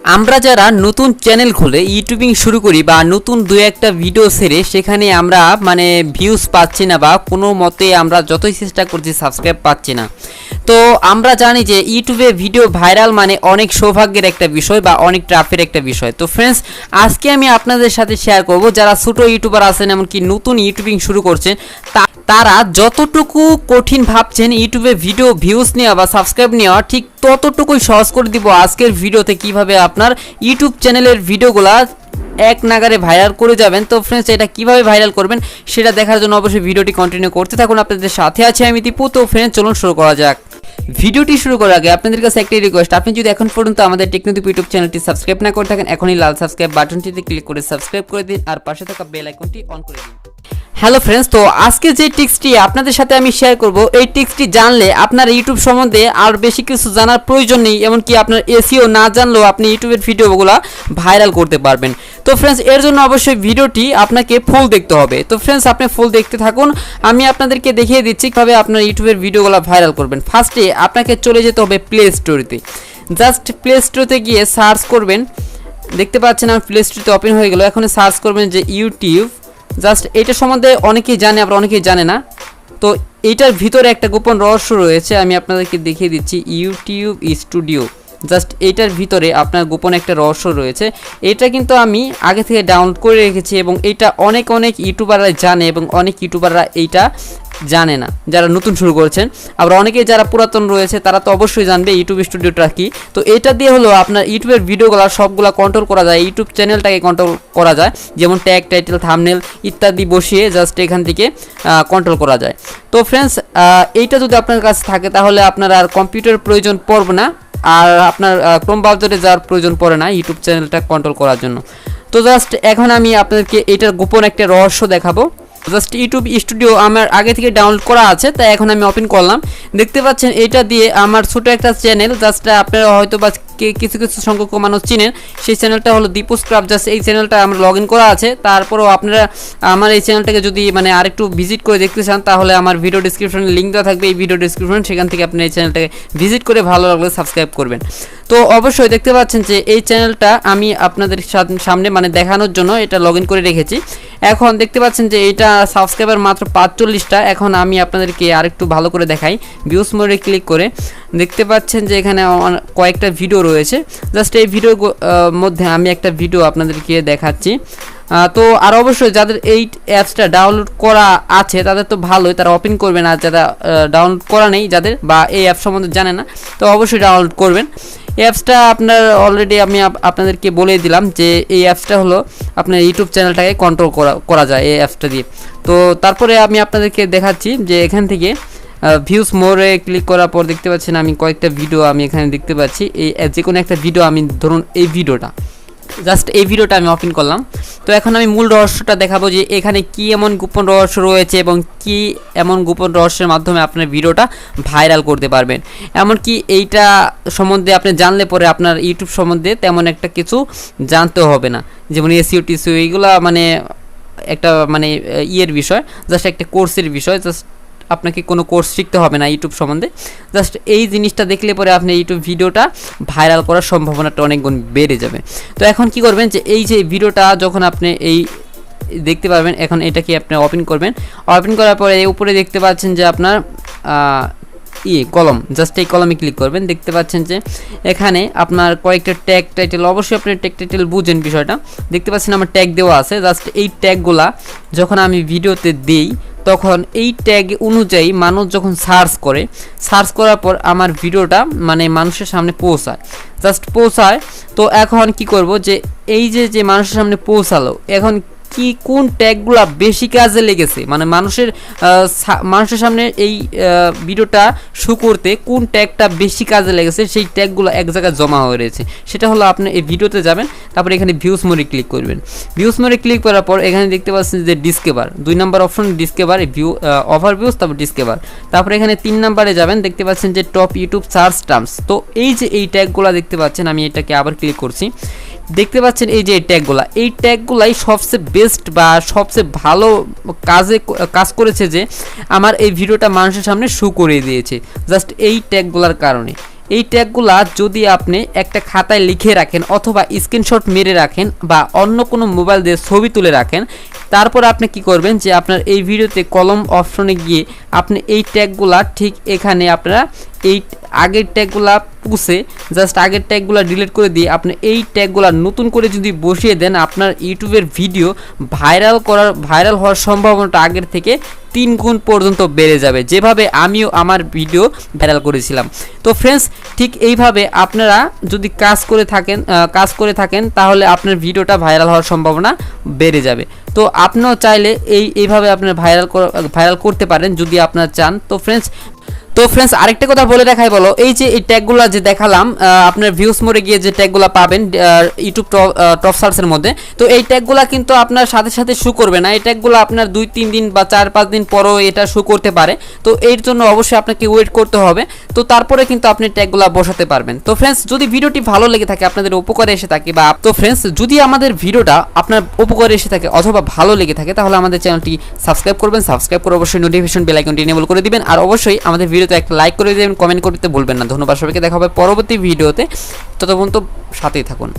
আমরা যারা নতুন চ্যানেল খুলে ইউটিউবিং শুরু করি বা নতুন দু একটা ভিডিও ছেড়ে সেখানে আমরা ভিউজ পাচ্ছি না বা কোনো মতে আমরা যতই চেষ্টা করছি সাবস্ক্রাইব পাচ্ছি না। তো আমরা জানি যে ইউটিউবে ভিডিও ভাইরাল অনেক সৌভাগ্যের একটা বিষয় বা অনেক ট্রাফের একটা বিষয়। তো ফ্রেন্ডস, আজকে আমি আপনাদের সাথে শেয়ার করব যারা ছোটো ইউটিউবার আছেন এমনকি নতুন ইউটিউবিং শুরু করছেন তারা যতটুকু কঠিন ভাবছেন ইউটিউবে ভিডিও ভিউজ নেওয়া বা সাবস্ক্রাইব নেওয়া, ঠিক ততটুকুই সহজ করে দিব আজকের ভিডিওতে কিভাবে আপনার ইউটিউব চ্যানেলের ভিডিওগুলা এক নাগারে ভাইরাল করে যাবেন। তো ফ্রেন্ডস, এটা কিভাবে ভাইরাল করবেন সেটা দেখার জন্য অবশ্যই ভিডিওটি কন্টিনিউ করতে থাকুন। আপনাদের সাথে আছে আমি দীপু। তো ফ্রেন্ডস, চলুন শুরু করা যাক। ভিডিওটি শুরু করার আগে আপনাদের কাছে একটাই রিকোয়েস্ট, আপনি যদি এখন পর্যন্ত আমাদের টেকনোদীপ ইউটিউব চ্যানেলটি সাবস্ক্রাইব না করে থাকেন, এখনই লাল সাবস্ক্রাইব বাটনটিতে ক্লিক করে সাবস্ক্রাইব করে দিন আর পাশে থাকা বেল আইকনটি অন করে দিন। হ্যালো ফ্রেন্ডস, তো আজকে যে টিপসটি আপনাদের সাথে আমি শেয়ার করব, এই টিপসটি জানলে আপনার ইউটিউব সম্বন্ধে আর বেশি কিছু জানার প্রয়োজন নেই, এমনকি আপনার এসইও না জানলেও আপনি ইউটিউবের ভিডিওগুলো ভাইরাল করতে পারবেন। তো ফ্রেন্ডস, এর জন্য অবশ্যই ভিডিওটি আপনাকে ফুল দেখতে হবে। তো ফ্রেন্ডস, আপনি ফুল দেখতে থাকুন, আমি আপনাদেরকে দেখিয়ে দিচ্ছি কীভাবে আপনার ইউটিউবের ভিডিওগুলো ভাইরাল করবেন। ফার্স্টে আপনাকে চলে যেতে হবে প্লে স্টোরেতে। জাস্ট প্লে স্টোরে গিয়ে সার্চ করবেন, দেখতে পাচ্ছেন আমার প্লে স্টোরতে ওপেন হয়ে গেল। এখন সার্চ করবেন যে ইউটিউব। জাস্ট এটা সম্বন্ধে অনেকেই জানে, আবার অনেকেই জানে না। তো এইটার ভিতরে একটা গোপন রহস্য রয়েছে, আমি আপনাদেরকে দেখিয়ে দিচ্ছি। ইউটিউব স্টুডিও, জাস্ট এইটার ভিতরে আপনার গোপন একটা রহস্য রয়েছে। এটা কিন্তু আমি আগে থেকে ডাউনলোড করে রেখেছি এবং এটা অনেক ইউটিউবাররা জানে এবং অনেক ইউটিউবাররা এইটা জানে না, যারা নতুন শুরু করেছেন। আবার অনেকেই যারা পুরাতন রয়েছে তারা তো অবশ্যই জানবে ইউটিউব স্টুডিওটা কি। তো এটা দিয়ে হলো আপনার ইউটিউবের ভিডিওগুলো সবগুলো কন্ট্রোল করা যায়, ইউটিউব চ্যানেলটাকে কন্ট্রোল করা যায়, যেমন ট্যাগ, টাইটেল, থাম্বনেল ইত্যাদি বসিয়ে জাস্ট এখান থেকে কন্ট্রোল করা যায়। তো ফ্রেন্ডস, এইটা যদি আপনার কাছে থাকে তাহলে আপনার আর কম্পিউটার প্রয়োজন পড়বে না, আর আপনার ক্রোম ব্রাউজারে যাওয়ার প্রয়োজন পড়ে না ইউটিউব চ্যানেলটা কন্ট্রোল করার জন্য। তো জাস্ট এখন আমি আপনাদেরকে এটার গোপন একটা রহস্য দেখাবো। জাস্ট ইউটিউব স্টুডিও আমার আগে থেকে ডাউনলোড করা আছে, তাই এখন আমি ওপেন করলাম। দেখতে পাচ্ছেন এটা দিয়ে আমার ছোটো একটা চ্যানেল, জাস্ট আপনারা হয়তো বা কিছু সংখ্যক মানুষ চিনেন, সেই চ্যানেলটা হলো দীপুস ক্রাফট। জাস্ট এই চ্যানেলটা আমার লগ ইন করা আছে। তারপরেও আপনারা আমার এই চ্যানেলটাকে যদি আরেকটু ভিজিট করে দেখতে চান তাহলে আমার ভিডিও ডিসক্রিপশনে লিঙ্ক দেওয়া থাকবে, এই ভিডিও ডিসক্রিপশন, সেখান থেকে আপনি এই চ্যানেলটাকে ভিজিট করে ভালো লাগলে সাবস্ক্রাইব করবেন। তো অবশ্যই দেখতে পাচ্ছেন যে এই চ্যানেলটা আমি আপনাদের সামনে দেখানোর জন্য এটা লগ ইন করে রেখেছি। এখন দেখতে পাচ্ছেন যে এটা সাবস্ক্রাইবার মাত্র 45টা। এখন আমি আপনাদেরকে আরেকটু ভালো করে দেখাই। ভিউস মোডে ক্লিক করে দেখতে পাচ্ছেন যে এখানে কয়েকটা ভিডিও রয়েছে। জাস্ট এই ভিডিওর মধ্যে আমি একটা ভিডিও আপনাদেরকে দেখাচ্ছি। তো আর অবশ্যই যাদের এই অ্যাপসটা ডাউনলোড করা আছে তাদের তো ভালোই, তারা ওপেন করবেন। আর যারা ডাউনলোড করা নেই, যাদের বা এই অ্যাপ সম্বন্ধে জানে না, তো অবশ্যই ডাউনলোড করবেন। এই অ্যাপসটা আপনার অলরেডি আমি আপনাদেরকে বলে দিলাম যে এই অ্যাপসটা হলো আপনার ইউটিউব চ্যানেলটাকে কন্ট্রোল করা যায় এই অ্যাপসটা দিয়ে। তো তারপরে আমি আপনাদেরকে দেখাচ্ছি যে এখান থেকে ভিউস মোরে ক্লিক করার পর দেখতে পাচ্ছেন আমি কয়েকটা ভিডিও আমি এখানে দেখতে পাচ্ছি। এই যে কোনো একটা ভিডিও, আমি ধরুন এই ভিডিওটা, জাস্ট এই ভিডিওটা আমি ওপেন করলাম। তো এখন আমি মূল রহস্যটা দেখাবো যে এখানে কি এমন গোপন রহস্য রয়েছে এবং কি এমন গোপন রহস্যের মাধ্যমে আপনার ভিডিওটা ভাইরাল করতে পারবেন। এমনকি এইটা সম্বন্ধে আপনি জানলে পরে আপনার ইউটিউব সম্বন্ধে তেমন একটা কিছু জানতে হবে না, যেমন এসইও টিসইও, এইগুলো একটা ইয়ের বিষয়, জাস্ট একটা কোর্সের বিষয়। জাস্ট আপনাকে কোনো কোর্স শিখতে হবে না ইউটিউব সম্বন্ধে। জাস্ট এই জিনিসটা দেখলে পরে আপনি ইউটিউব ভিডিওটা ভাইরাল করার সম্ভাবনাটা অনেক গুণ বেড়ে যাবে। তো এখন কি করবেন যে এই যে ভিডিওটা যখন আপনি এই দেখতে পারবেন, এখন এটাকে আপনি ওপেন করবেন। ওপেন করার পরে উপরে দেখতে পাচ্ছেন যে আপনার কলম, জাস্ট এই কলমে ক্লিক করবেন। দেখতে পাচ্ছেন যে এখানে আপনার কয়েকটা ট্যাগ, টাইটেল, অবশ্যই আপনি ট্যাগ টাইটেল বুঝেন বিষয়টা। দেখতে পাচ্ছেন আমার ট্যাগ দেওয়া আছে। জাস্ট এই ট্যাগগুলা যখন আমি ভিডিওতে দিই তখন এই ট্যাগ অনুযায়ী মানুষ যখন সার্চ করার পর আমার ভিডিওটা মানুষের সামনে পৌঁছায়, জাস্ট পৌঁছায়। তো এখন কি করব যে এই যে মানুষের সামনে পৌঁছালো, এখন কোন ট্যাগগুলো বেশি কাজে লেগেছে, মানুষের সামনে এই ভিডিওটা শো করতে কোন ট্যাগটা বেশি কাজে লেগেছে, সেই ট্যাগগুলো এক জায়গায় জমা হয়ে রয়েছে। সেটা হলো আপনি এই ভিডিওতে যাবেন, তারপরে এখানে ভিউস মোডে ক্লিক করবেন। ভিউস মোডে ক্লিক করার পর এখানে দেখতে পাচ্ছেন যে ডিসকভার, 2 নম্বর অপশন ডিসকভার, ওভারভিউজ, তারপর ডিসকভার। তারপরে এখানে 3 নম্বরে যাবেন, দেখতে পাচ্ছেন যে টপ ইউটিউব সার্চ টার্মস। তো এই যে এই ট্যাগগুলো দেখতে পাচ্ছেন, আমি এটাকে আবার ক্লিক করছি। দেখতে পাচ্ছেন এই যে এই ট্যাগগুলাই সবচেয়ে বেস্ট বা সবচেয়ে ভালো কাজ করেছে, যে আমার এই ভিডিওটা মানুষের সামনে শো করে দিয়েছে জাস্ট এই ট্যাগগুলোর কারণে। এই ট্যাগগুলা যদি আপনি একটা খাতায় লিখে রাখেন অথবা স্ক্রিনশট মেরে রাখেন বা অন্য কোনো মোবাইল দিয়ে ছবি তুলে রাখেন, তারপর আপনি কি করবেন যে আপনার এই ভিডিওতে কলম অপশনে গিয়ে আপনি এই ট্যাগগুলা ঠিক এখানে আপনারা এই আগের ট্যাগগুলা পুষে জাস্ট আগের ট্যাগগুলা ডিলিট করে দিয়ে আপনি এই ট্যাগগুলা নতুন করে যদি বসিয়ে দেন, আপনার ইউটিউবের ভিডিও ভাইরাল হওয়ার সম্ভাবনাটা আগের থেকে 3 গুণ পর্যন্ত বেড়ে যাবে, যেভাবে আমিও আমার ভিডিও ভাইরাল করেছিলাম। তো ফ্রেন্ডস, ঠিক এইভাবে আপনারা যদি কাজ করে থাকেন তাহলে আপনার ভিডিওটা ভাইরাল হওয়ার সম্ভাবনা বেড়ে যাবে। তো আপনিও চাইলে এইভাবে আপনার ভাইরাল করতে পারেন যদি আপনারা চান। তো ফ্রেন্ডস আরেকটা কথা বলে রাখাই বলো, এই যে এই ট্যাগগুলো যে দেখালাম আপনার ভিউস মোডে গিয়ে যে ট্যাগগুলো পাবেন ইউটিউব টপ সার্চের মধ্যে, তো এই ট্যাগগুলো কিন্তু আপনার সাথে সাথে শো করবে না। এই ট্যাগগুলো আপনার 2-3 দিন বা 4-5 দিন পরও এটা শো করতে পারে। তো এর জন্য অবশ্যই আপনাকে ওয়েট করতে হবে। তো তারপরে কিন্তু আপনি ট্যাগগুলো বসাতে পারবেন। তো ফ্রেন্ডস, যদি ভিডিওটি ভালো লেগে থাকে, আপনাদের উপকারে এসে থাকে যদি আমাদের ভিডিওটা আপনার উপকারে এসে থাকে অথবা ভালো লেগে থাকে, তাহলে আমাদের চ্যানেলটি সাবস্ক্রাইব করবেন। সাবস্ক্রাইব করে অবশ্যই নোটিফিকেশন বেল আইকনটি এনেবল করে দিবেন। আর অবশ্যই আমাদের ভিডিওতে একটা লাইক করে দিবেন, কমেন্ট করতে ভুলবেন না। ধন্যবাদ সবাইকে, দেখা হবে পরবর্তী ভিডিওতে। ততক্ষণ তো সাথেই থাকুন।